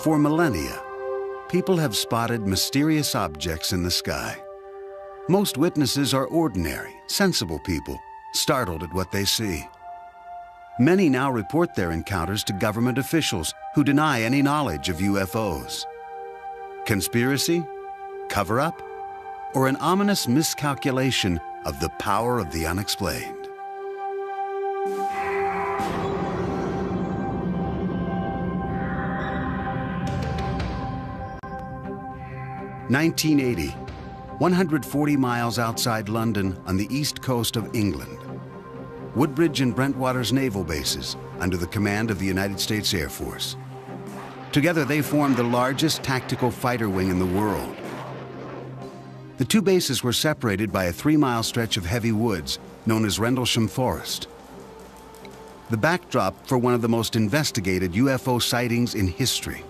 For millennia, people have spotted mysterious objects in the sky. Most witnesses are ordinary, sensible people, startled at what they see. Many now report their encounters to government officials who deny any knowledge of UFOs. Conspiracy? Cover-up? Or an ominous miscalculation of the power of the unexplained? (1980), 140 miles outside London on the east coast of England. Woodbridge and Brentwater's naval bases under the command of the United States Air Force. Together they formed the largest tactical fighter wing in the world. The two bases were separated by a 3-mile stretch of heavy woods known as Rendlesham Forest. The backdrop for one of the most investigated UFO sightings in history.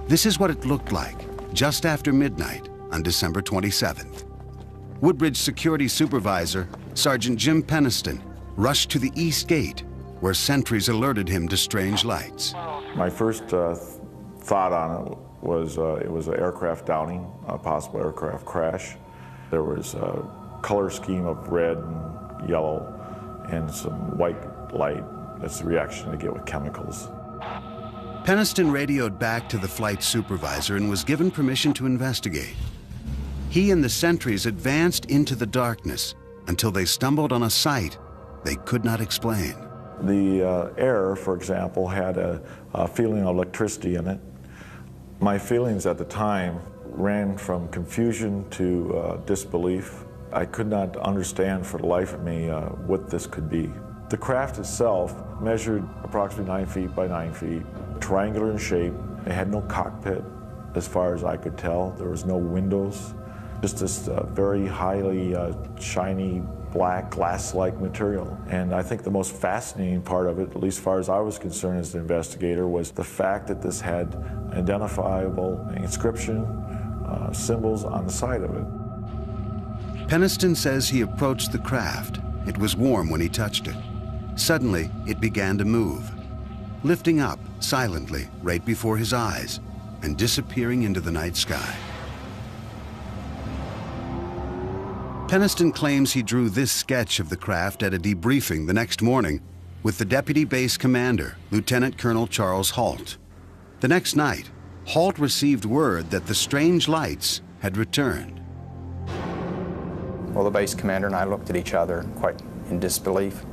This is what it looked like just after midnight on December 27th. Woodbridge security supervisor, Sergeant Jim Peniston, rushed to the East Gate, where sentries alerted him to strange lights. My first thought on it was an aircraft downing, a possible aircraft crash. There was a color scheme of red and yellow and some white light. That's the reaction they get with chemicals. Peniston radioed back to the flight supervisor and was given permission to investigate. He and the sentries advanced into the darkness until they stumbled on a sight they could not explain. The air, for example, had a feeling of electricity in it. My feelings at the time ran from confusion to disbelief. I could not understand for the life of me what this could be. The craft itself measured approximately 9 feet by 9 feet, triangular in shape. It had no cockpit, as far as I could tell. There was no windows, just this very highly shiny, black, glass-like material. And I think the most fascinating part of it, at least as far as I was concerned as an investigator, was the fact that this had identifiable inscription, symbols on the side of it. Peniston says he approached the craft. It was warm when he touched it. Suddenly, it began to move, lifting up silently right before his eyes and disappearing into the night sky. Peniston claims he drew this sketch of the craft at a debriefing the next morning with the Deputy Base Commander, Lieutenant Colonel Charles Halt. The next night, Halt received word that the strange lights had returned. Well, the base commander and I looked at each other quite in disbelief.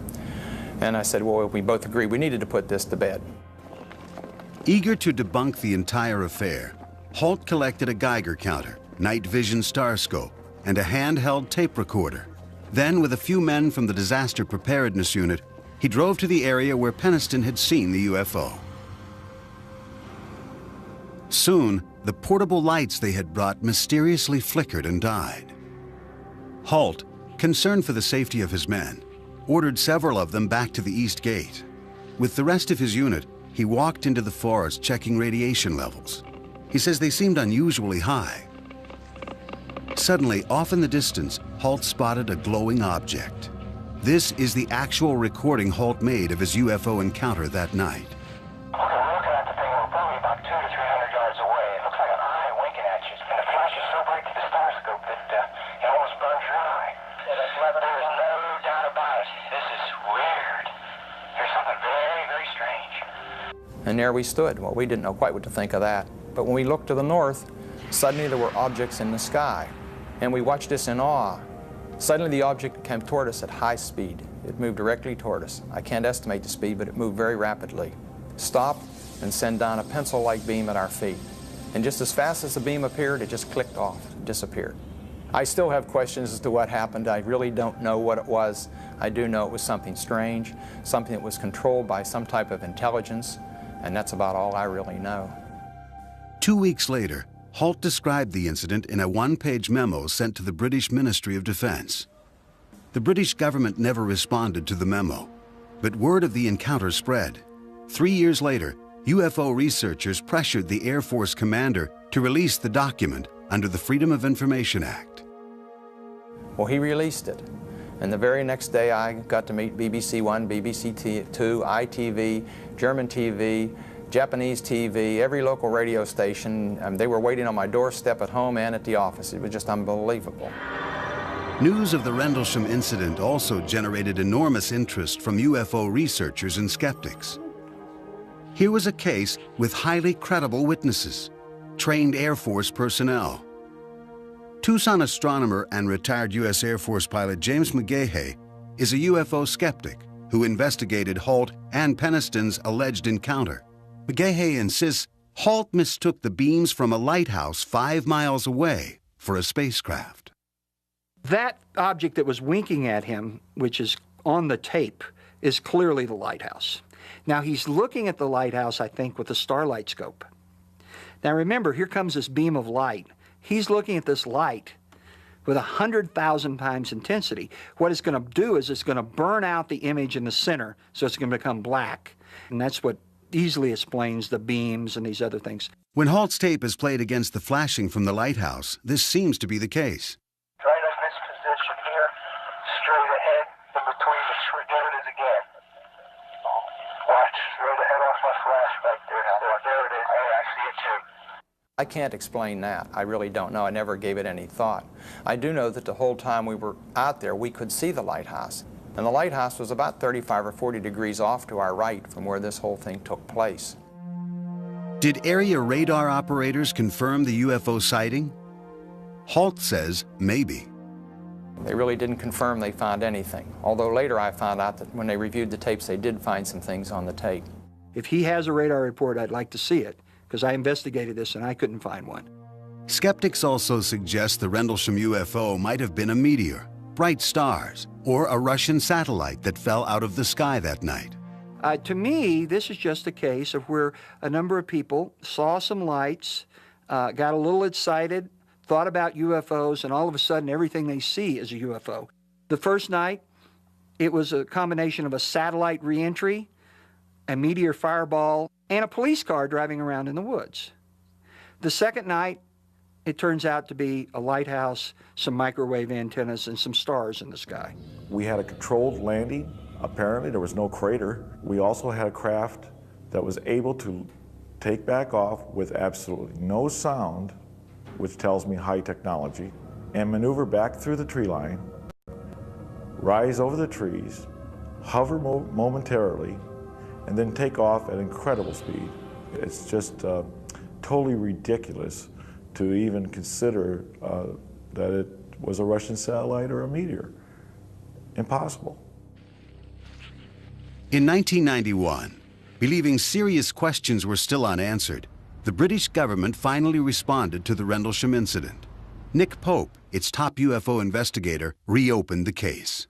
And I said, well, we both agreed we needed to put this to bed. Eager to debunk the entire affair, Halt collected a Geiger counter, night vision star scope, and a handheld tape recorder. Then, with a few men from the Disaster Preparedness Unit, he drove to the area where Peniston had seen the UFO. Soon, the portable lights they had brought mysteriously flickered and died. Halt, concerned for the safety of his men, ordered several of them back to the East Gate. With the rest of his unit, he walked into the forest checking radiation levels. He says they seemed unusually high. Suddenly, off in the distance, Halt spotted a glowing object. This is the actual recording Halt made of his UFO encounter that night. Okay, we're looking at the thing. We're probably about 200 to 300 yards away. It looks like an eye winking at you. And the flash is so bright to the star scope that it almost burns your eye. There's no doubt about it. This is weird. There's something very, very strange. And there we stood. Well, we didn't know quite what to think of that. But when we looked to the north, suddenly there were objects in the sky. And we watched this in awe. Suddenly the object came toward us at high speed. It moved directly toward us. I can't estimate the speed, but it moved very rapidly. Stopped and sent down a pencil-like beam at our feet. And just as fast as the beam appeared, it just clicked off, disappeared. I still have questions as to what happened. I really don't know what it was. I do know it was something strange, something that was controlled by some type of intelligence, and that's about all I really know. 2 weeks later, Halt described the incident in a one-page memo sent to the British Ministry of Defense. The British government never responded to the memo, but word of the encounter spread. 3 years later, UFO researchers pressured the Air Force commander to release the document under the Freedom of Information Act. Well, he released it. And the very next day I got to meet BBC One, BBC Two, ITV, German TV, Japanese TV, every local radio station. They were waiting on my doorstep at home and at the office. It was just unbelievable. News of the Rendlesham incident also generated enormous interest from UFO researchers and skeptics. Here was a case with highly credible witnesses, trained Air Force personnel. Tucson astronomer and retired U.S. Air Force pilot James McGahey is a UFO skeptic who investigated Halt and Peniston's alleged encounter. McGahey insists Halt mistook the beams from a lighthouse 5 miles away for a spacecraft. That object that was winking at him, which is on the tape, is clearly the lighthouse. Now he's looking at the lighthouse, I think, with a starlight scope. Now remember, here comes this beam of light. He's looking at this light with 100,000 times intensity. What it's going to do is it's going to burn out the image in the center, so it's going to become black. And that's what easily explains the beams and these other things. When Halt's tape is played against the flashing from the lighthouse, this seems to be the case. Right in this position here, straight ahead, in between the tree. There it is again. Watch, straight ahead off my flash back there. There it is. Hey, I see it too. I can't explain that. I really don't know. I never gave it any thought. I do know that the whole time we were out there, we could see the lighthouse. And the lighthouse was about 35 or 40 degrees off to our right from where this whole thing took place. Did area radar operators confirm the UFO sighting? Halt says maybe. They really didn't confirm they found anything, although later I found out that when they reviewed the tapes, they did find some things on the tape. If he has a radar report, I'd like to see it, because I investigated this and I couldn't find one. Skeptics also suggest the Rendlesham UFO might have been a meteor, bright stars, or a Russian satellite that fell out of the sky that night. To me, this is just a case of where a number of people saw some lights, got a little excited, thought about UFOs, and all of a sudden everything they see is a UFO. The first night, it was a combination of a satellite reentry, a meteor fireball, and a police car driving around in the woods. The second night, it turns out to be a lighthouse, some microwave antennas, and some stars in the sky. We had a controlled landing. Apparently, there was no crater. We also had a craft that was able to take back off with absolutely no sound, which tells me high technology, and maneuver back through the tree line, rise over the trees, hover momentarily, and then take off at incredible speed. It's just totally ridiculous to even consider that it was a Russian satellite or a meteor. Impossible. In 1991, believing serious questions were still unanswered, the British government finally responded to the Rendlesham incident. Nick Pope, its top UFO investigator, reopened the case.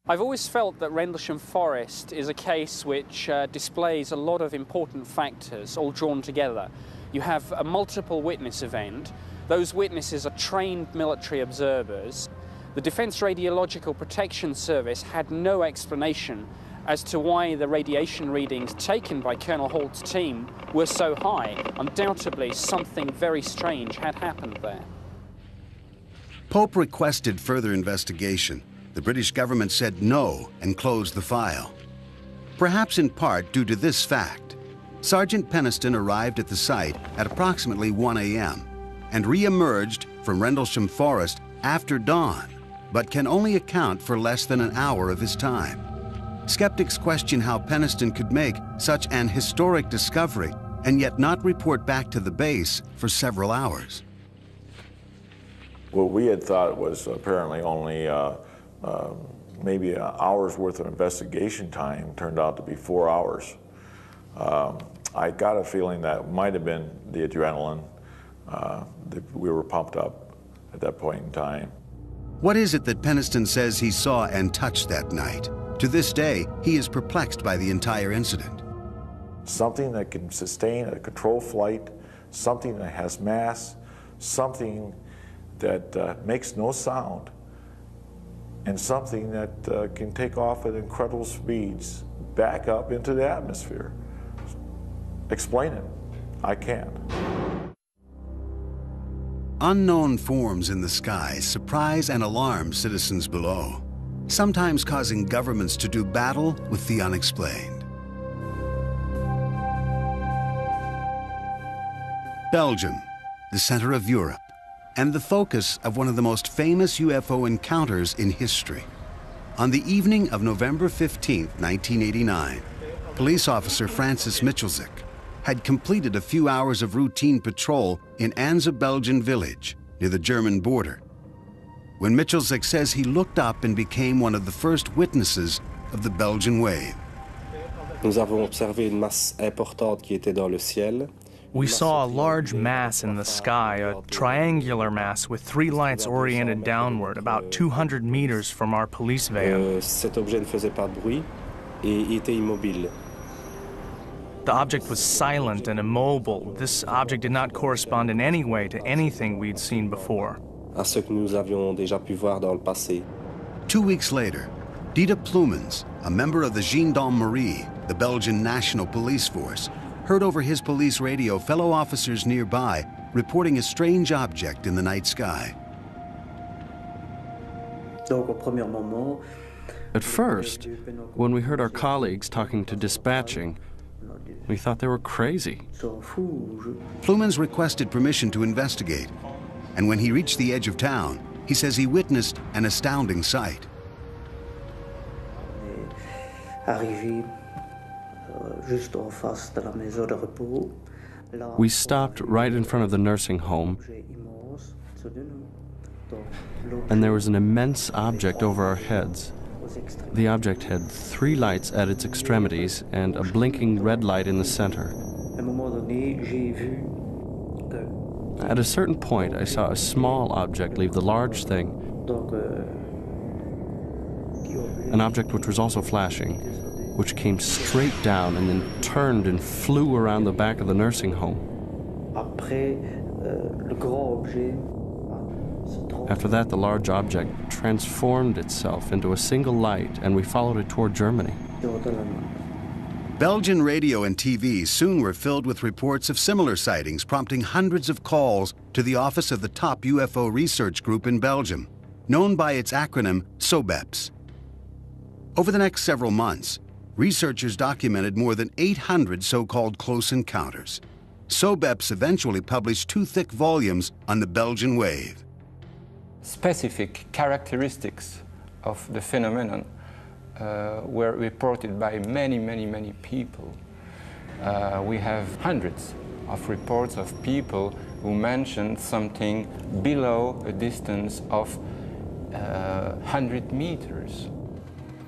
I've always felt that Rendlesham Forest is a case which displays a lot of important factors all drawn together. You have a multiple witness event. Those witnesses are trained military observers. The Defense Radiological Protection Service had no explanation as to why the radiation readings taken by Colonel Halt's team were so high. Undoubtedly, something very strange had happened there. Pope requested further investigation. The British government said no and closed the file. Perhaps in part due to this fact, Sergeant Peniston arrived at the site at approximately 1 a.m. and re-emerged from Rendlesham Forest after dawn, but can only account for less than an hour of his time. Skeptics question how Peniston could make such an historic discovery and yet not report back to the base for several hours. What we had thought was apparently only maybe an hour's worth of investigation time turned out to be 4 hours. I got a feeling that might have been the adrenaline. We were pumped up at that point in time. What is it that Peniston says he saw and touched that night? To this day, he is perplexed by the entire incident. Something that can sustain a controlled flight, something that has mass, something that makes no sound, and something that can take off at incredible speeds back up into the atmosphere. Explain it. I can't. Unknown forms in the sky surprise and alarm citizens below, sometimes causing governments to do battle with the unexplained. Belgium, the center of Europe, and the focus of one of the most famous UFO encounters in history. On the evening of November 15, 1989, police officer Francis Michelzik had completed a few hours of routine patrol in Anze Belgian village near the German border, when Michelzik says he looked up and became one of the first witnesses of the Belgian wave. Nous avons observé une masse importante qui était dans le ciel. We saw a large mass in the sky, a triangular mass with 3 lights oriented downward, about 200 meters from our police van. Cet objet ne faisait pas de bruit et était immobile. The object was silent and immobile. This object did not correspond in any way to anything we'd seen before. À ce que nous avions déjà pu voir dans le passé. 2 weeks later, Dieter Plumens, a member of the Gendarmerie, the Belgian National Police Force, heard over his police radio fellow officers nearby reporting a strange object in the night sky. At first, when we heard our colleagues talking to dispatching, we thought they were crazy. Plumens requested permission to investigate, and when he reached the edge of town, he says he witnessed an astounding sight. We stopped right in front of the nursing home, and there was an immense object over our heads. The object had 3 lights at its extremities and a blinking red light in the center. At a certain point, I saw a small object leave the large thing, an object which was also flashing, which came straight down and then turned and flew around the back of the nursing home. After that, the large object transformed itself into a single light, and we followed it toward Germany. Belgian radio and TV soon were filled with reports of similar sightings, prompting hundreds of calls to the office of the top UFO research group in Belgium, known by its acronym SOBEPS. Over the next several months, researchers documented more than 800 so-called close encounters. SOBEPS eventually published 2 thick volumes on the Belgian wave. Specific characteristics of the phenomenon were reported by many people. We have hundreds of reports of people who mentioned something below a distance of 100 meters.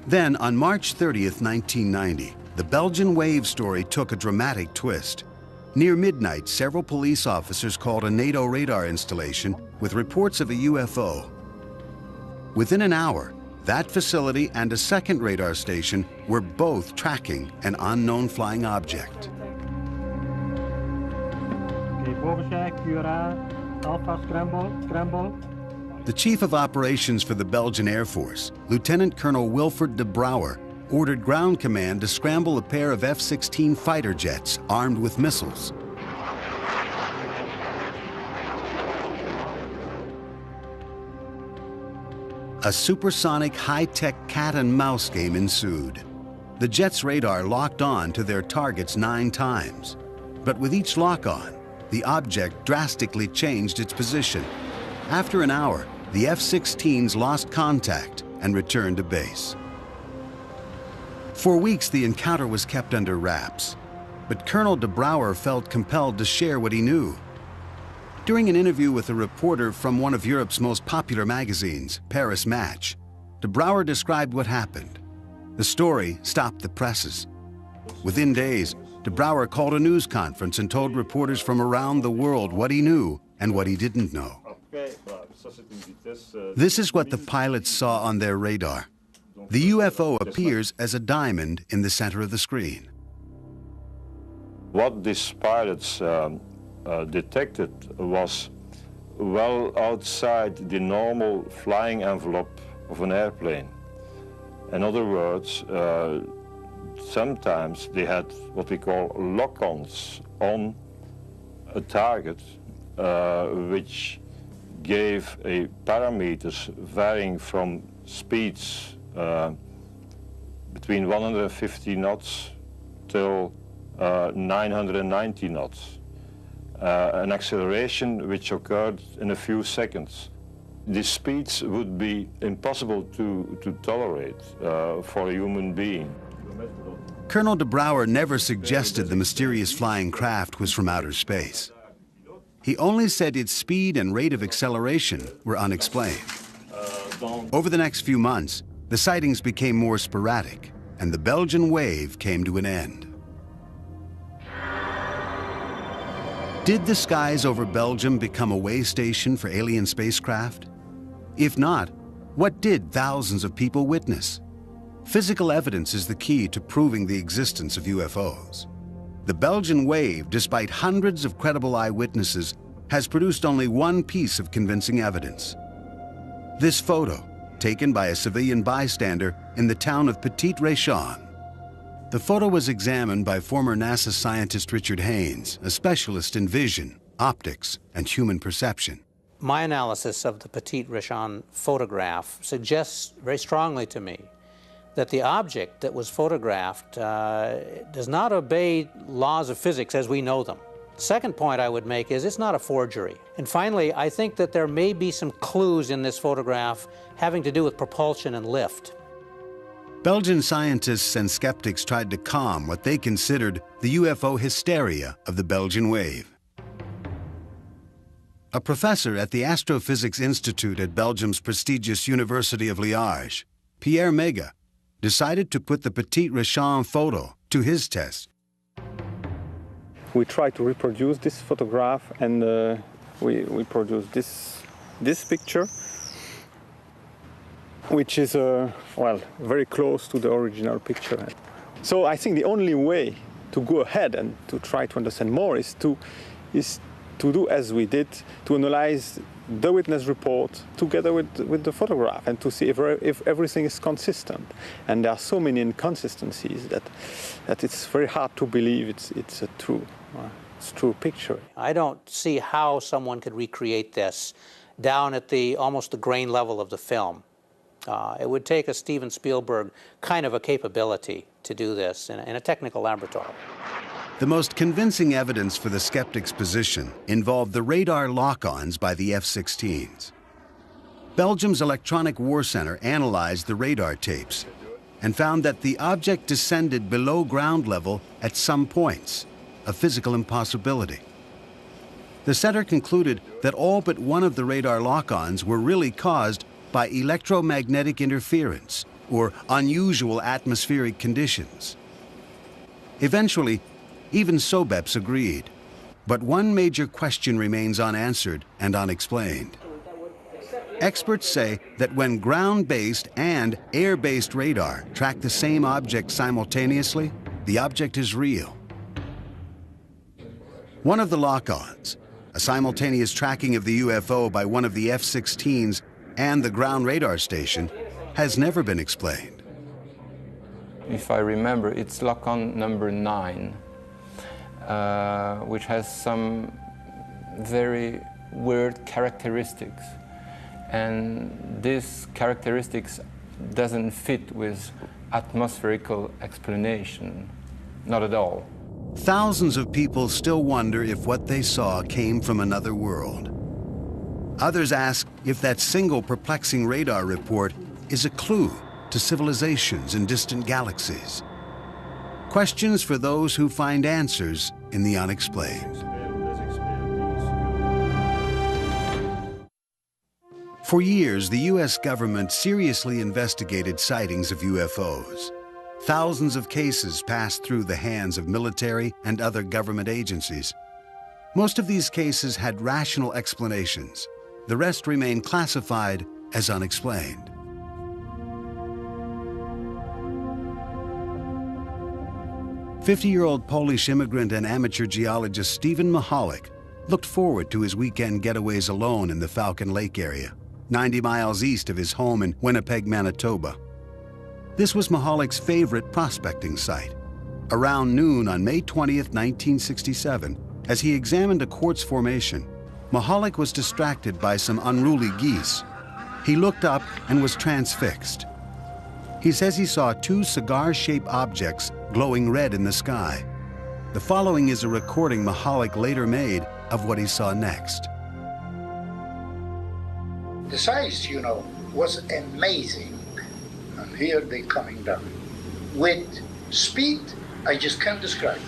Then, on March 30th, 1990, the Belgian wave story took a dramatic twist. Near midnight, several police officers called a NATO radar installation with reports of a UFO. Within an hour, that facility and a second radar station were both tracking an unknown flying object. The chief of operations for the Belgian Air Force, Lieutenant Colonel Wilfred de Brouwer, ordered ground command to scramble a pair of F-16 fighter jets armed with missiles. A supersonic high-tech cat-and-mouse game ensued. The jet's radar locked on to their targets 9 times. But with each lock-on, the object drastically changed its position. After an hour, the F-16s lost contact and returned to base. For weeks, the encounter was kept under wraps, but Colonel de Brouwer felt compelled to share what he knew. During an interview with a reporter from one of Europe's most popular magazines, Paris Match, de Brouwer described what happened. The story stopped the presses. Within days, de Brouwer called a news conference and told reporters from around the world what he knew and what he didn't know. This is what the pilots saw on their radar. The UFO appears as a diamond in the center of the screen. What these pilots detected was well outside the normal flying envelope of an airplane. In other words, sometimes they had what we call lock-ons on a target, which gave a parameters varying from speeds between 150 knots till 990 knots. an acceleration which occurred in a few seconds. These speeds would be impossible to tolerate for a human being. Colonel de Brouwer never suggested the mysterious flying craft was from outer space. He only said its speed and rate of acceleration were unexplained. Over the next few months, the sightings became more sporadic, and the Belgian wave came to an end. Did the skies over Belgium become a way station for alien spacecraft? If not, what did thousands of people witness? Physical evidence is the key to proving the existence of UFOs. The Belgian wave, despite hundreds of credible eyewitnesses, has produced only one piece of convincing evidence. This photo, taken by a civilian bystander in the town of Petit-Réchon. The photo was examined by former NASA scientist Richard Haynes, a specialist in vision, optics, and human perception. My analysis of the Petit-Réchon photograph suggests very strongly to me that the object that was photographed does not obey laws of physics as we know them. Second point I would make is it's not a forgery. And finally, I think that there may be some clues in this photograph having to do with propulsion and lift. Belgian scientists and skeptics tried to calm what they considered the UFO hysteria of the Belgian wave. A professor at the Astrophysics Institute at Belgium's prestigious University of Liège, Pierre Mega, decided to put the Petit-Réchon photo to his test. We tried to reproduce this photograph, and we produced this picture, which is well, very close to the original picture. So I think the only way to go ahead and to try to understand more is to do as we did, to analyze the witness report together with the photograph and to see if everything is consistent. And there are so many inconsistencies that it's very hard to believe it's a true picture. I don't see how someone could recreate this down at almost the grain level of the film. It would take a Steven Spielberg kind of a capability to do this in a technical laboratory. The most convincing evidence for the skeptics' position involved the radar lock-ons by the F-16s. Belgium's Electronic War Center analyzed the radar tapes and found that the object descended below ground level at some points, a physical impossibility. The center concluded that all but one of the radar lock-ons were really caused by electromagnetic interference or unusual atmospheric conditions. Eventually, even SOBEPS agreed. But one major question remains unanswered and unexplained. Experts say that when ground-based and air-based radar track the same object simultaneously, the object is real. One of the lock-ons, a simultaneous tracking of the UFO by one of the F-16s and the ground radar station, has never been explained. If I remember, it's lock-on number 9. Which has some very weird characteristics. And these characteristics doesn't fit with atmospherical explanation, not at all. Thousands of people still wonder if what they saw came from another world. Others ask if that single perplexing radar report is a clue to civilizations in distant galaxies. Questions for those who find answers in the unexplained. For years, the U.S. government seriously investigated sightings of UFOs. Thousands of cases passed through the hands of military and other government agencies. Most of these cases had rational explanations. The rest remained classified as unexplained. "50-year-old Polish immigrant and amateur geologist Stephen Mahalik looked forward to his weekend getaways alone in the Falcon Lake area, 90 miles east of his home in Winnipeg, Manitoba. This was Mahalik's favorite prospecting site. Around noon on May 20th, 1967, as he examined a quartz formation, Mahalik was distracted by some unruly geese. He looked up and was transfixed. He says he saw two cigar-shaped objects glowing red in the sky. The following is a recording Mahalik later made of what he saw next. The size, was amazing. And here they're coming down. With speed, I just can't describe.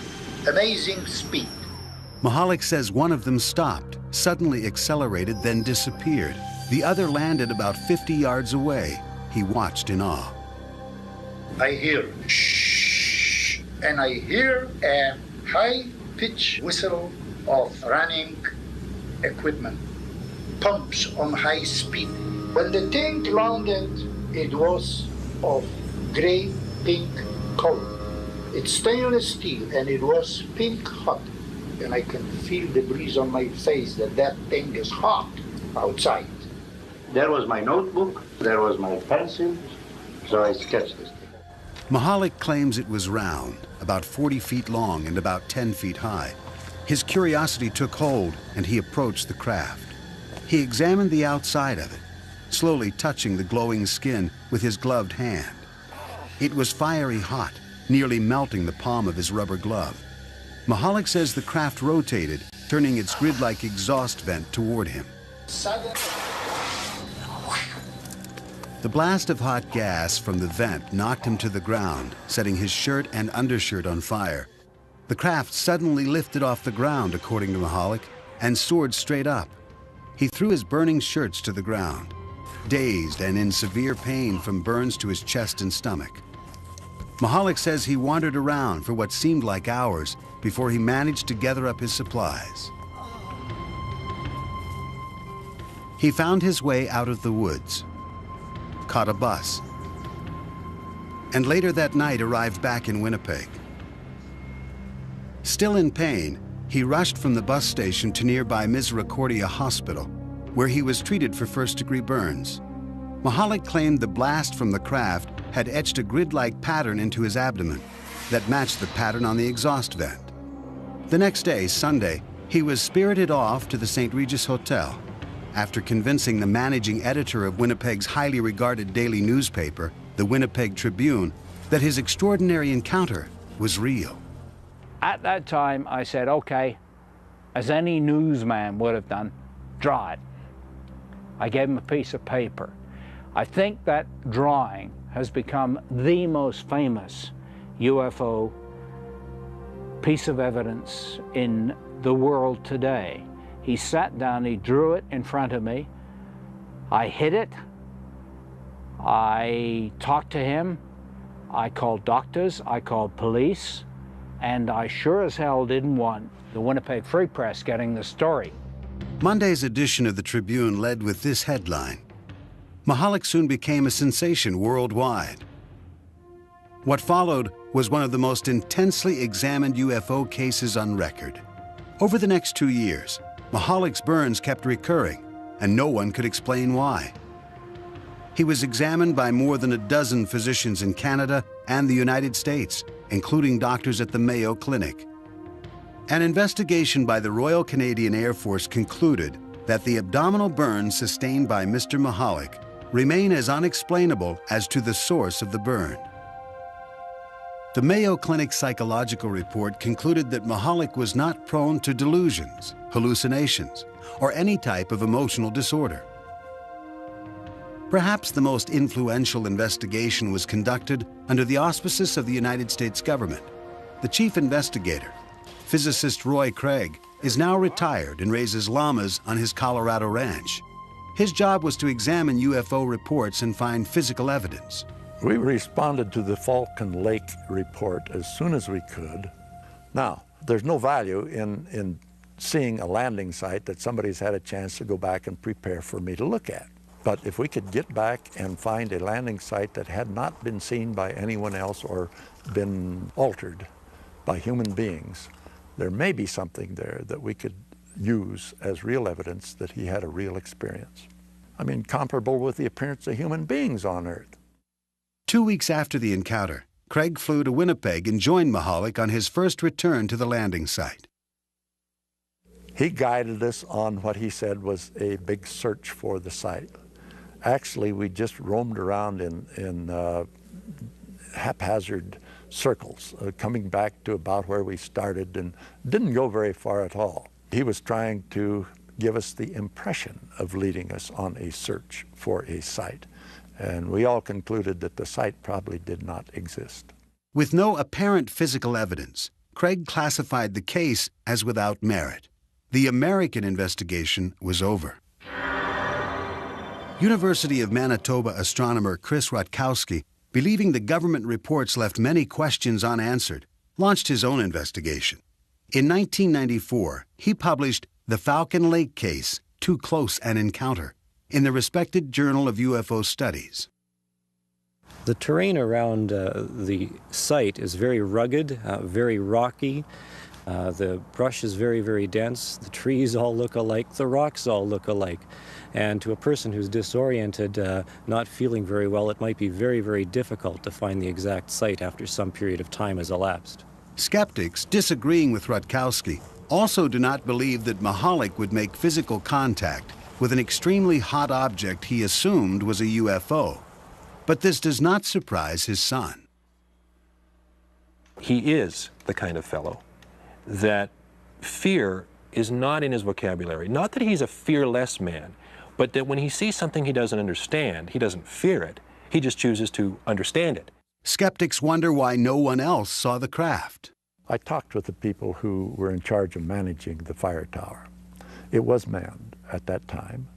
Amazing speed. Mahalik says one of them stopped, suddenly accelerated, then disappeared. The other landed about 50 yards away. He watched in awe. I hear shh, and I hear a high-pitched whistle of running equipment, pumps on high speed. When the thing landed, it was of gray-pink color. It's stainless steel, and it was pink hot. And I can feel the breeze on my face that thing is hot outside. There was my notebook, there was my pencil, so I sketched this thing. Mahalik claims it was round, about 40 feet long and about 10 feet high. His curiosity took hold, and he approached the craft. He examined the outside of it, slowly touching the glowing skin with his gloved hand. It was fiery hot, nearly melting the palm of his rubber glove. Mahalik says the craft rotated, turning its grid-like exhaust vent toward him. The blast of hot gas from the vent knocked him to the ground, setting his shirt and undershirt on fire. The craft suddenly lifted off the ground, according to Mahalik, and soared straight up. He threw his burning shirts to the ground, dazed and in severe pain from burns to his chest and stomach. Mahalik says he wandered around for what seemed like hours before he managed to gather up his supplies. He found his way out of the woods, caught a bus, and later that night arrived back in Winnipeg. Still in pain, he rushed from the bus station to nearby Misericordia Hospital, where he was treated for first-degree burns. Mahalik claimed the blast from the craft had etched a grid-like pattern into his abdomen that matched the pattern on the exhaust vent. The next day, Sunday, he was spirited off to the St. Regis Hotel after convincing the managing editor of Winnipeg's highly regarded daily newspaper, the Winnipeg Tribune, that his extraordinary encounter was real. At that time, I said, okay, as any newsman would have done, draw it. I gave him a piece of paper. I think that drawing has become the most famous UFO piece of evidence in the world today. He sat down, he drew it in front of me. I hid it. I talked to him. I called doctors, I called police, and I sure as hell didn't want the Winnipeg Free Press getting the story. Monday's edition of the Tribune led with this headline: Mahalik soon became a sensation worldwide. What followed was one of the most intensely examined UFO cases on record. Over the next 2 years, Mahalik's burns kept recurring, and no one could explain why. He was examined by more than a dozen physicians in Canada and the United States, including doctors at the Mayo Clinic. An investigation by the Royal Canadian Air Force concluded that the abdominal burns sustained by Mr. Mahalik remain as unexplainable as to the source of the burn. The Mayo Clinic psychological report concluded that Mahalik was not prone to delusions, hallucinations, or any type of emotional disorder. Perhaps the most influential investigation was conducted under the auspices of the United States government. The chief investigator, physicist Roy Craig, is now retired and raises llamas on his Colorado ranch. His job was to examine UFO reports and find physical evidence. We responded to the Falcon Lake report as soon as we could. Now, there's no value in seeing a landing site that somebody's had a chance to go back and prepare for me to look at. But if we could get back and find a landing site that had not been seen by anyone else or been altered by human beings, there may be something there that we could use as real evidence that he had a real experience. I mean, comparable with the appearance of human beings on Earth. 2 weeks after the encounter, Craig flew to Winnipeg and joined Mahalik on his first return to the landing site. He guided us on what he said was a big search for the site. Actually, we just roamed around in haphazard circles, coming back to about where we started, and didn't go very far at all. He was trying to give us the impression of leading us on a search for a site. And we all concluded that the site probably did not exist. With no apparent physical evidence, Craig classified the case as without merit. The American investigation was over. University of Manitoba astronomer Chris Rutkowski, believing the government reports left many questions unanswered, launched his own investigation. In 1994, he published The Falcon Lake Case, Too Close an Encounter, in the respected Journal of UFO Studies. The terrain around the site is very rugged, very rocky. The brush is very, very dense. The trees all look alike. The rocks all look alike. And to a person who's disoriented, not feeling very well, it might be very, very difficult to find the exact site after some period of time has elapsed. Skeptics, disagreeing with Rutkowski, also do not believe that Mahalik would make physical contact with an extremely hot object he assumed was a UFO. But this does not surprise his son. He is the kind of fellow that fear is not in his vocabulary. Not that he's a fearless man, but that when he sees something he doesn't understand, he doesn't fear it. He just chooses to understand it. Skeptics wonder why no one else saw the craft. I talked with the people who were in charge of managing the fire tower. It was manned at that time,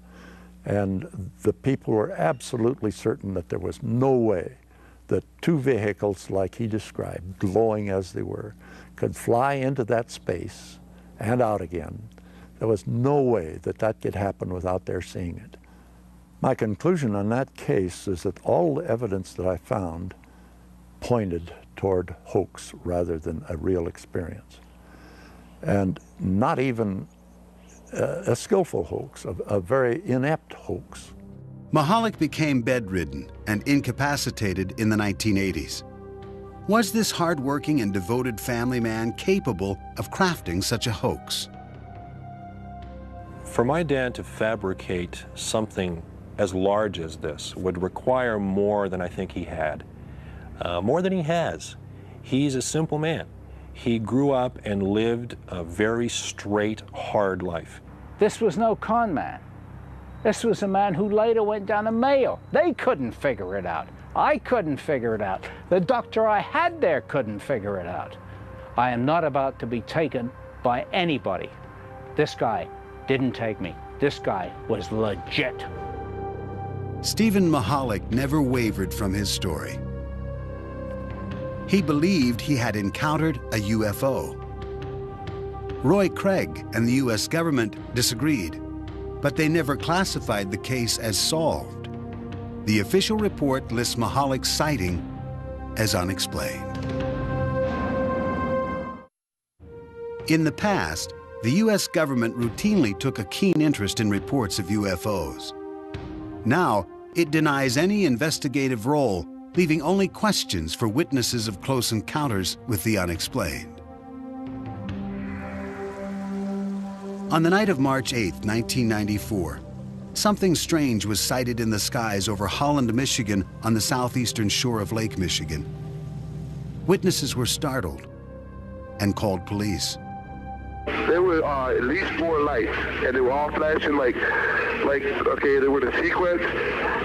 and the people were absolutely certain that there was no way that two vehicles like he described, glowing as they were, could fly into that space and out again. There was no way that that could happen without their seeing it. My conclusion on that case is that all the evidence that I found pointed toward hoax rather than a real experience. And not even a skillful hoax, a very inept hoax. Mahalik became bedridden and incapacitated in the 1980s. Was this hard-working and devoted family man capable of crafting such a hoax? For my dad to fabricate something as large as this would require more than I think he had. More than he has. He's a simple man. He grew up and lived a very straight, hard life. This was no con man. This was a man who later went down to Mayo. They couldn't figure it out. I couldn't figure it out. The doctor I had there couldn't figure it out. I am not about to be taken by anybody. This guy didn't take me. This guy was legit. Stephen Mahalik never wavered from his story. He believed he had encountered a UFO. Roy Craig and the U.S. government disagreed, but they never classified the case as solved. The official report lists Mahalik's sighting as unexplained. In the past, the U.S. government routinely took a keen interest in reports of UFOs. Now, it denies any investigative role, leaving only questions for witnesses of close encounters with the unexplained. On the night of March 8, 1994, something strange was sighted in the skies over Holland, Michigan, on the southeastern shore of Lake Michigan. Witnesses were startled and called police. There were at least 4 lights, and they were all flashing like okay, they were in a sequence.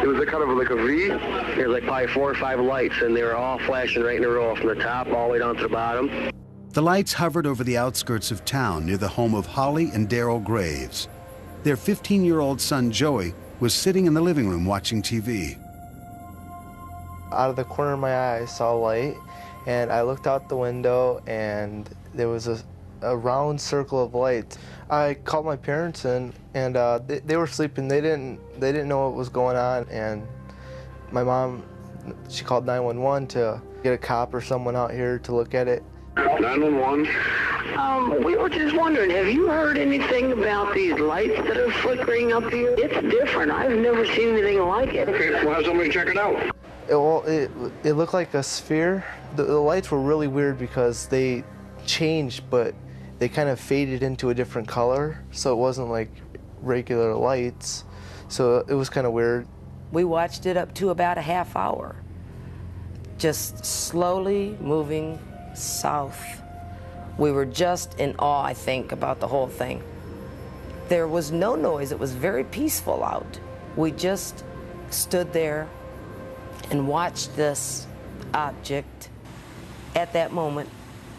It was a kind of like a V. There was like probably 4 or 5 lights, and they were all flashing right in a row from the top all the way down to the bottom. The lights hovered over the outskirts of town near the home of Holly and Daryl Graves. Their 15-year-old son, Joey, was sitting in the living room watching TV. Out of the corner of my eye, I saw a light, and I looked out the window, and there was a round circle of light. I called my parents and they were sleeping. They didn't know what was going on, and my mom, she called 911 to get a cop or someone out here to look at it. 911. We were just wondering, have you heard anything about these lights that are flickering up here? It's different. I've never seen anything like it. Okay, we'll have somebody check it out. It looked like a sphere. The lights were really weird because they changed, but they kind of faded into a different color, so it wasn't like regular lights. So it was kind of weird. We watched it up to about a half hour, just slowly moving south. We were just in awe, I think, about the whole thing. There was no noise. It was very peaceful out. We just stood there and watched this object. At that moment,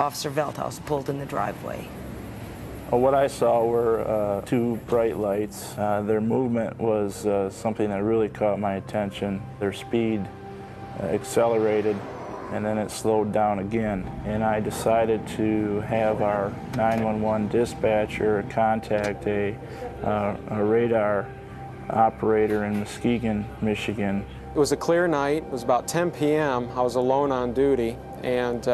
Officer Veldhuis pulled in the driveway. Well, what I saw were two bright lights. Their movement was something that really caught my attention. Their speed accelerated, and then it slowed down again. And I decided to have our 911 dispatcher contact a radar operator in Muskegon, Michigan. It was a clear night. It was about 10 p.m. I was alone on duty, and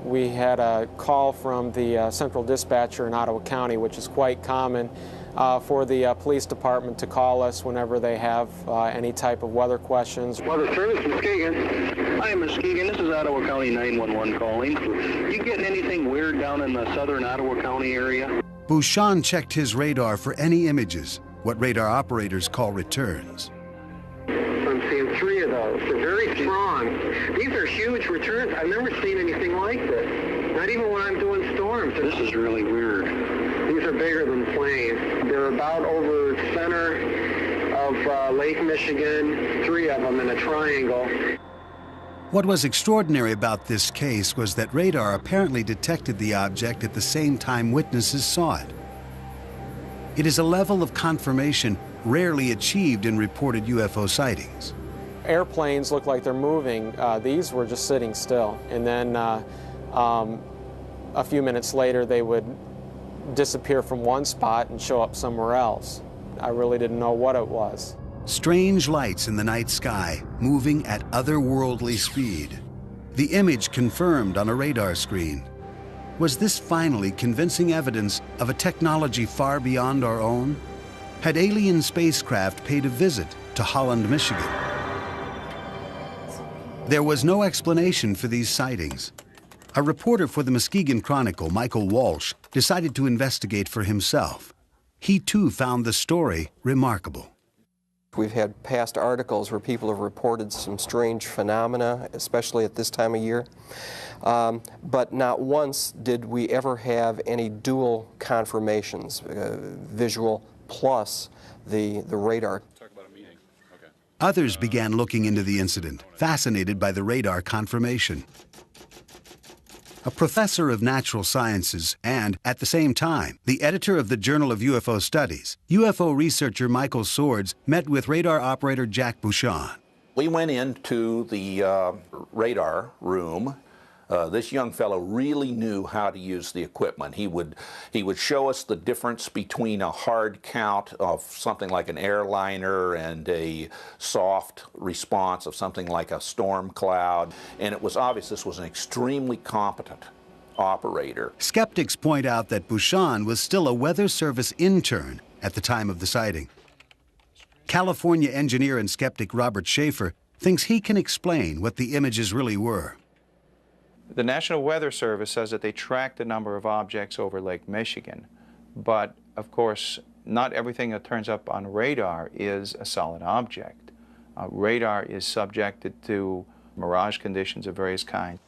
we had a call from the central dispatcher in Ottawa County, which is quite common for the police department to call us whenever they have any type of weather questions. Weather Service, Muskegon. Hi, Muskegon. This is Ottawa County 911 calling. You getting anything weird down in the southern Ottawa County area? Bouchon checked his radar for any images, what radar operators call returns. I'm seeing 3 of those. They're very strong. These are huge returns. I've never seen anything like this. Not even when I'm doing storms. This is really weird. These are bigger than planes. They're about over the center of Lake Michigan, 3 of them in a triangle. What was extraordinary about this case was that radar apparently detected the object at the same time witnesses saw it. It is a level of confirmation rarely achieved in reported UFO sightings. Airplanes look like they're moving. These were just sitting still. And then a few minutes later, they would disappear from one spot and show up somewhere else. I really didn't know what it was. Strange lights in the night sky, moving at otherworldly speed. The image confirmed on a radar screen. Was this finally convincing evidence of a technology far beyond our own? Had alien spacecraft paid a visit to Holland, Michigan? There was no explanation for these sightings. A reporter for the Muskegon Chronicle, Michael Walsh, decided to investigate for himself. He too found the story remarkable. We've had past articles where people have reported some strange phenomena, especially at this time of year. But not once did we ever have any dual confirmations, visual plus the radar. Others began looking into the incident, fascinated by the radar confirmation. A professor of natural sciences and, at the same time, the editor of the Journal of UFO Studies, UFO researcher Michael Swords met with radar operator Jack Bouchon. We went into the radar room. This young fellow really knew how to use the equipment. He would show us the difference between a hard count of something like an airliner and a soft response of something like a storm cloud. And it was obvious this was an extremely competent operator. Skeptics point out that Bouchon was still a Weather Service intern at the time of the sighting. California engineer and skeptic Robert Schaefer thinks he can explain what the images really were. The National Weather Service says that they tracked the number of objects over Lake Michigan, but of course not everything that turns up on radar is a solid object. Radar is subjected to mirage conditions of various kinds.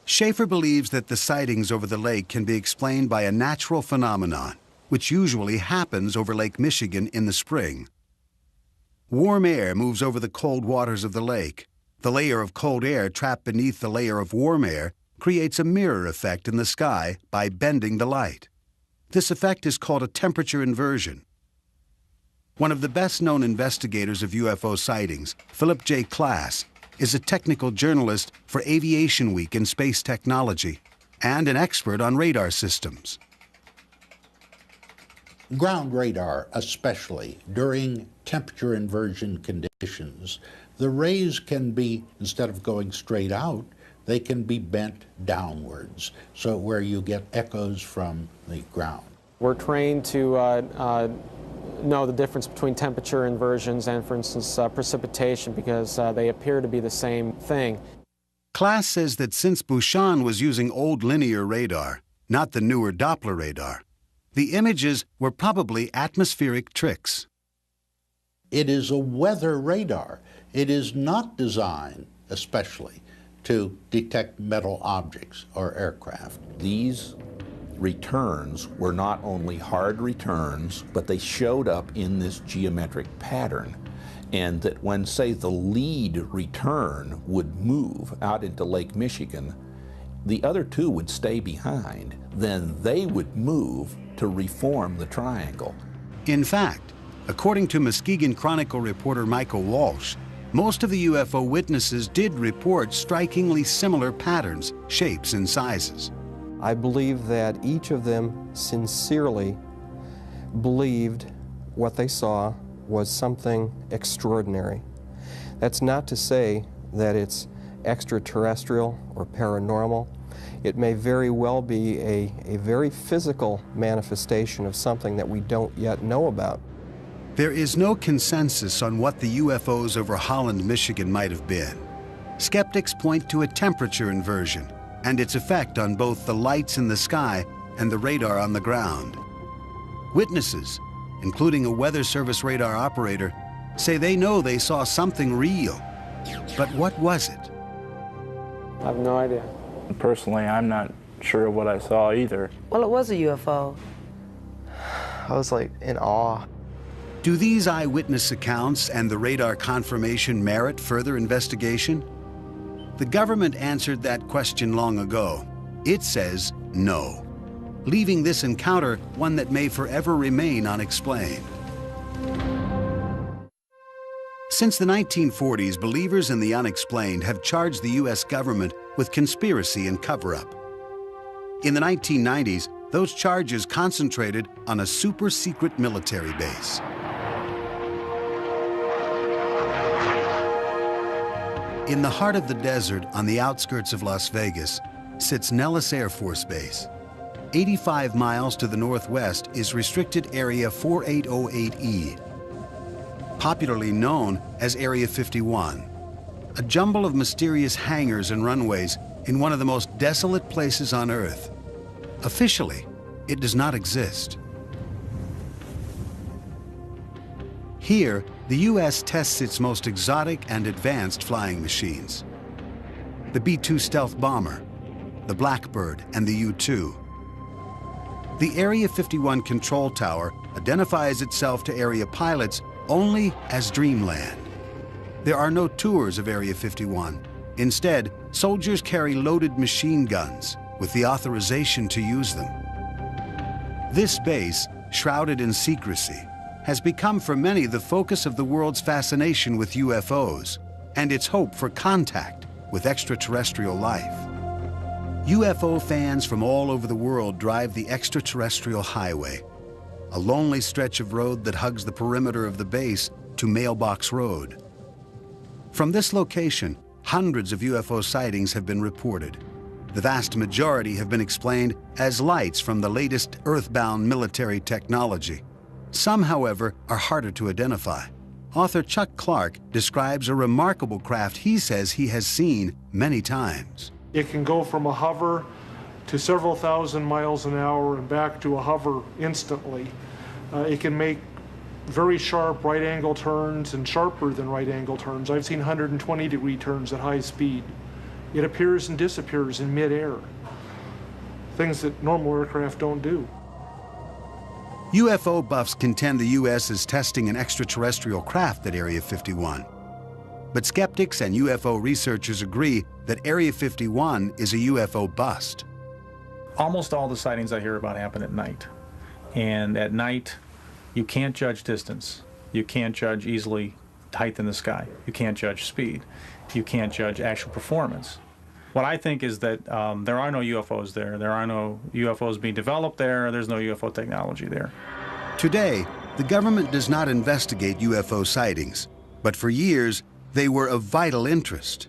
Schaefer believes that the sightings over the lake can be explained by a natural phenomenon, which usually happens over Lake Michigan in the spring. Warm air moves over the cold waters of the lake. The layer of cold air trapped beneath the layer of warm air creates a mirror effect in the sky by bending the light. This effect is called a temperature inversion. One of the best-known investigators of UFO sightings, Philip J. Klass, is a technical journalist for Aviation Week in Space Technology and an expert on radar systems. Ground radar, especially during temperature inversion conditions, the rays can be, instead of going straight out, they can be bent downwards, so where you get echoes from the ground. We're trained to know the difference between temperature inversions and, for instance, precipitation, because they appear to be the same thing. Klass says that since Bouchon was using old linear radar, not the newer Doppler radar, the images were probably atmospheric tricks. It is a weather radar. It is not designed, especially, to detect metal objects or aircraft. These returns were not only hard returns, but they showed up in this geometric pattern. And that when, say, the lead return would move out into Lake Michigan, the other two would stay behind. Then they would move to reform the triangle. In fact, according to Muskegon Chronicle reporter Michael Walsh, most of the UFO witnesses did report strikingly similar patterns, shapes, and sizes. I believe that each of them sincerely believed what they saw was something extraordinary. That's not to say that it's extraterrestrial or paranormal. It may very well be a very physical manifestation of something that we don't yet know about. There is no consensus on what the UFOs over Holland, Michigan might have been. Skeptics point to a temperature inversion and its effect on both the lights in the sky and the radar on the ground. Witnesses, including a Weather Service radar operator, say they know they saw something real. But what was it? I have no idea. Personally, I'm not sure what I saw either. Well, it was a UFO. I was like in awe. Do these eyewitness accounts and the radar confirmation merit further investigation? The government answered that question long ago. It says no, leaving this encounter one that may forever remain unexplained. Since the 1940s, believers in the unexplained have charged the U.S. government with conspiracy and cover-up. In the 1990s, those charges concentrated on a super-secret military base. In the heart of the desert, on the outskirts of Las Vegas, sits Nellis Air Force Base. 85 miles to the northwest is Restricted Area 4808E, popularly known as Area 51, a jumble of mysterious hangars and runways in one of the most desolate places on Earth. Officially, it does not exist. Here, the U.S. tests its most exotic and advanced flying machines. The B-2 stealth bomber, the Blackbird, and the U-2. The Area 51 control tower identifies itself to area pilots only as Dreamland. There are no tours of Area 51. Instead, soldiers carry loaded machine guns with the authorization to use them. This base, shrouded in secrecy, has become for many the focus of the world's fascination with UFOs and its hope for contact with extraterrestrial life. UFO fans from all over the world drive the extraterrestrial highway, a lonely stretch of road that hugs the perimeter of the base to Mailbox Road. From this location, hundreds of UFO sightings have been reported. The vast majority have been explained as lights from the latest earthbound military technology. Some, however, are harder to identify. Author Chuck Clark describes a remarkable craft he says he has seen many times. It can go from a hover to several thousand miles an hour and back to a hover instantly. It can make very sharp right-angle turns and sharper than right-angle turns. I've seen 120-degree turns at high speed. It appears and disappears in midair, things that normal aircraft don't do. UFO buffs contend the U.S. is testing an extraterrestrial craft at Area 51. But skeptics and UFO researchers agree that Area 51 is a UFO bust. Almost all the sightings I hear about happen at night. And at night, you can't judge distance. You can't judge easily height in the sky. You can't judge speed. You can't judge actual performance. What I think is that there are no UFOs there. There are no UFOs being developed there. There's no UFO technology there. Today, the government does not investigate UFO sightings, but for years, they were of vital interest.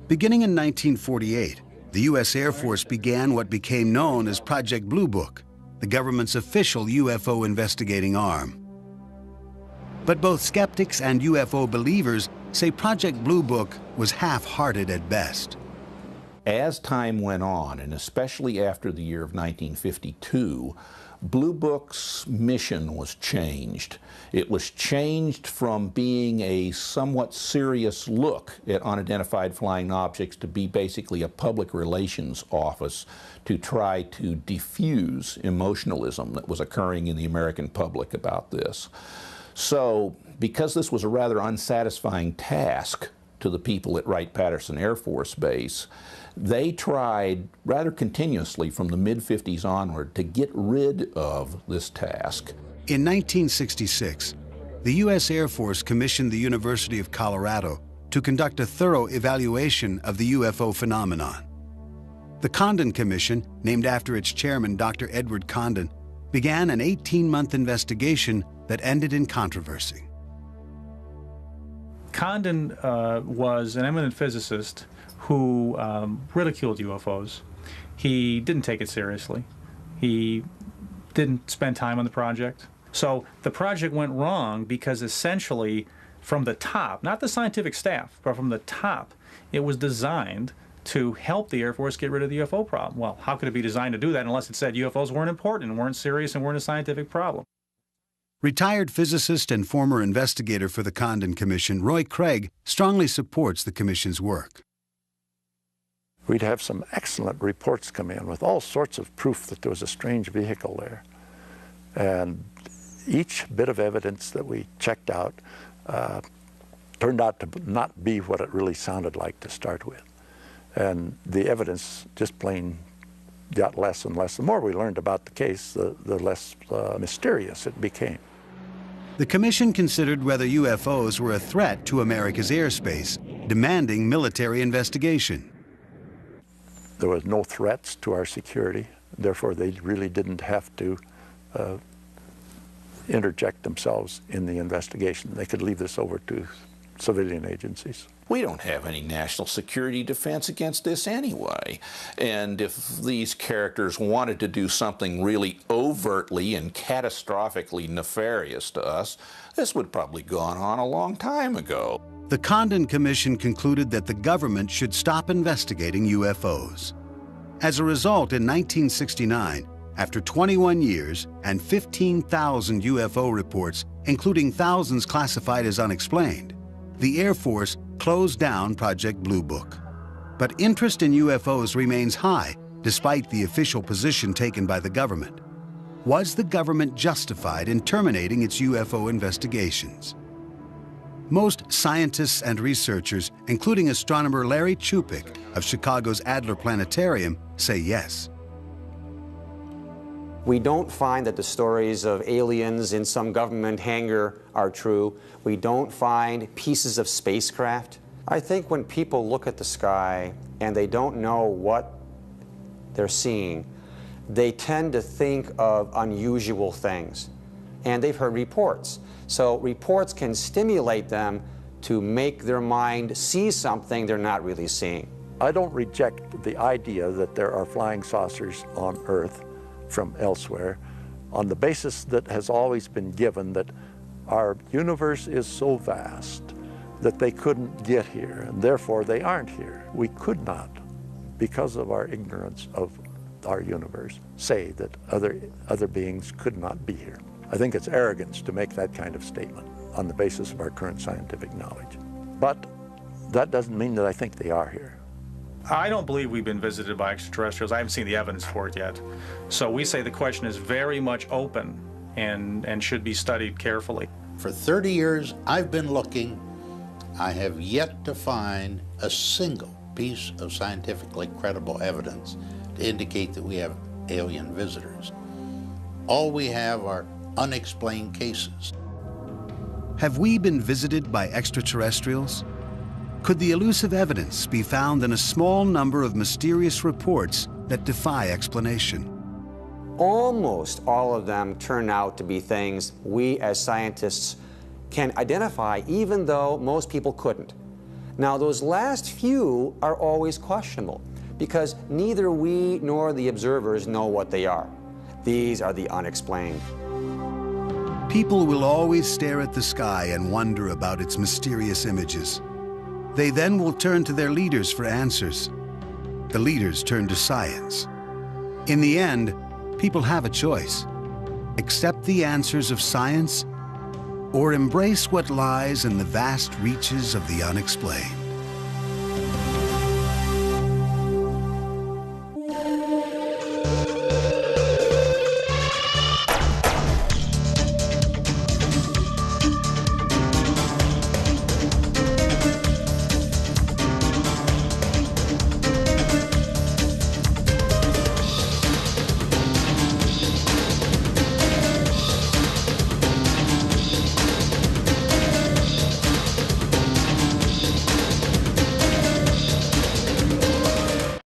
Beginning in 1948, the U.S. Air Force began what became known as Project Blue Book, the government's official UFO investigating arm. But both skeptics and UFO believers say Project Blue Book was half-hearted at best. As time went on, and especially after the year of 1952, Blue Book's mission was changed. It was changed from being a somewhat serious look at unidentified flying objects to be basically a public relations office to try to diffuse emotionalism that was occurring in the American public about this. So, because this was a rather unsatisfying task to the people at Wright-Patterson Air Force Base, they tried rather continuously from the mid-50s onward to get rid of this task. In 1966, the U.S. Air Force commissioned the University of Colorado to conduct a thorough evaluation of the UFO phenomenon. The Condon Commission, named after its chairman, Dr. Edward Condon, began an 18-month investigation that ended in controversy. Condon was an eminent physicist who ridiculed UFOs. He didn't take it seriously. He didn't spend time on the project. So the project went wrong because essentially from the top, not the scientific staff, but from the top, it was designed to help the Air Force get rid of the UFO problem. Well, how could it be designed to do that unless it said UFOs weren't important and weren't serious and weren't a scientific problem? Retired physicist and former investigator for the Condon Commission, Roy Craig, strongly supports the Commission's work. We'd have some excellent reports come in with all sorts of proof that there was a strange vehicle there. And each bit of evidence that we checked out turned out to not be what it really sounded like to start with. And the evidence just plain got less and less. The more we learned about the case, the less mysterious it became. The Commission considered whether UFOs were a threat to America's airspace, demanding military investigation. There was no threats to our security, therefore they really didn't have to interject themselves in the investigation. They could leave this over to civilian agencies. We don't have any national security defense against this anyway. And if these characters wanted to do something really overtly and catastrophically nefarious to us, this would probably gone on a long time ago. The Condon Commission concluded that the government should stop investigating UFOs. As a result, in 1969, after 21 years and 15,000 UFO reports, including thousands classified as unexplained, the Air Force closed down Project Blue Book. But interest in UFOs remains high, despite the official position taken by the government. Was the government justified in terminating its UFO investigations? Most scientists and researchers, including astronomer Larry Chupik of Chicago's Adler Planetarium, say yes. We don't find that the stories of aliens in some government hangar are true. We don't find pieces of spacecraft. I think when people look at the sky and they don't know what they're seeing, they tend to think of unusual things. And they've heard reports. So reports can stimulate them to make their mind see something they're not really seeing. I don't reject the idea that there are flying saucers on Earth from elsewhere on the basis that has always been given that our universe is so vast that they couldn't get here, and therefore they aren't here. We could not, because of our ignorance of our universe, say that other beings could not be here. I think it's arrogance to make that kind of statement on the basis of our current scientific knowledge. But that doesn't mean that I think they are here. I don't believe we've been visited by extraterrestrials. I haven't seen the evidence for it yet. So we say the question is very much open and should be studied carefully. For 30 years, I've been looking. I have yet to find a single piece of scientifically credible evidence to indicate that we have alien visitors. All we have are unexplained cases. Have we been visited by extraterrestrials? Could the elusive evidence be found in a small number of mysterious reports that defy explanation? Almost all of them turn out to be things we as scientists can identify, even though most people couldn't. Now, those last few are always questionable because neither we nor the observers know what they are. These are the unexplained. People will always stare at the sky and wonder about its mysterious images. They then will turn to their leaders for answers. The leaders turn to science. In the end, people have a choice. Accept the answers of science or embrace what lies in the vast reaches of the unexplained?